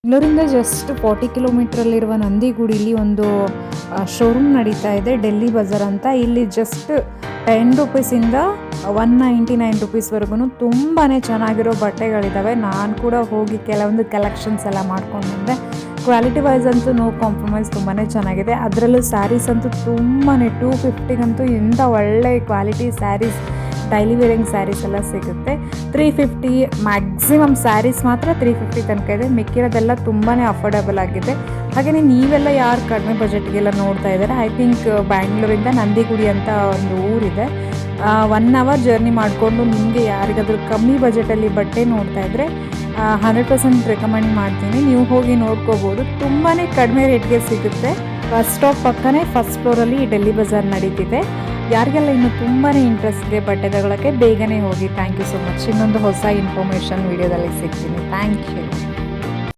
ಬೆಂಗಳೂರಿಂದ ಜಸ್ಟ್ 40 ಕಿಲೋಮೀಟ್ರಲ್ಲಿರುವ ನಂದಿಗುಡಿಲಿ ಒಂದು ಶೋರೂಮ್ ನಡೀತಾ ಇದೆ, ಡೆಲ್ಲಿ ಬಜಾರ್ ಅಂತ. ಇಲ್ಲಿ ಜಸ್ಟ್ 10 ರುಪೀಸಿಂದ 199 ರುಪೀಸ್ವರೆಗೂ ತುಂಬಾ ಚೆನ್ನಾಗಿರೋ ಬಟ್ಟೆಗಳಿದ್ದಾವೆ. ನಾನು ಕೂಡ ಹೋಗಿ ಕೆಲವೊಂದು ಕಲೆಕ್ಷನ್ಸ್ ಎಲ್ಲ ಮಾಡ್ಕೊಂಡು ಬಂದೆ. ಕ್ವಾಲಿಟಿ ವೈಸ್ ಅಂತೂ ನೋ ಕಾಂಪ್ರಮೈಸ್, ತುಂಬಾ ಚೆನ್ನಾಗಿದೆ. ಅದರಲ್ಲೂ ಸ್ಯಾರೀಸ್ ಅಂತೂ ತುಂಬಾ 250ಗಂತೂ ಇಂಥ ಒಳ್ಳೆ quality sarees, daily wearing sarees ಎಲ್ಲ ಸಿಗುತ್ತೆ. 350 ಮ್ಯಾಕ್ಸಿಮಮ್ ಸ್ಯಾರೀಸ್ ಮಾತ್ರ 350 ತನಕ ಇದೆ. ಮಿಕ್ಕಿರೋದೆಲ್ಲ ತುಂಬಾ ಅಫೋರ್ಡಬಲ್ ಆಗಿದೆ. ಹಾಗೆಯೇ ನೀವೆಲ್ಲ ಯಾರು ಕಡಿಮೆ ಬಜೆಟ್ಗೆಲ್ಲ ನೋಡ್ತಾ ಇದ್ದಾರೆ, ಐ ಥಿಂಕ್ ಬ್ಯಾಂಗ್ಳೂರಿಂದ ನಂದಿಗುಡಿ ಅಂತ ಒಂದು ಊರಿದೆ. 1 ಅವರ್ ಜರ್ನಿ ಮಾಡಿಕೊಂಡು ನಿಮಗೆ ಯಾರಿಗಾದರೂ ಕಮ್ಮಿ ಬಜೆಟಲ್ಲಿ ಬಟ್ಟೆ ನೋಡ್ತಾ ಇದ್ದರೆ 100% ರೆಕಮೆಂಡ್ ಮಾಡ್ತೀನಿ. ನೀವು ಹೋಗಿ ನೋಡ್ಕೋಬೋದು, ತುಂಬಾ ಕಡಿಮೆ ರೇಟ್ಗೆ ಸಿಗುತ್ತೆ. ಬಸ್ ಸ್ಟಾಪ್ ಪಕ್ಕನೇ ಫಸ್ಟ್ ಫ್ಲೋರಲ್ಲಿ ಡೆಲ್ಲಿ ಬಜಾರ್ ನಡೀತಿದೆ. ಯಾರಿಗೆಲ್ಲ ಇನ್ನೂ ತುಂಬಾ ಇಂಟ್ರೆಸ್ಟ್ ಇದೆ ಬಟ್ಟೆ ತಗೊಳ್ಳೋಕ್ಕೆ, ಬೇಗನೆ ಹೋಗಿ. Thank you so much. ಇನ್ನೊಂದು ಹೊಸ ಇನ್ಫಾರ್ಮೇಷನ್ ವೀಡಿಯೋದಲ್ಲಿ ಸಿಗ್ತೀನಿ. Thank you.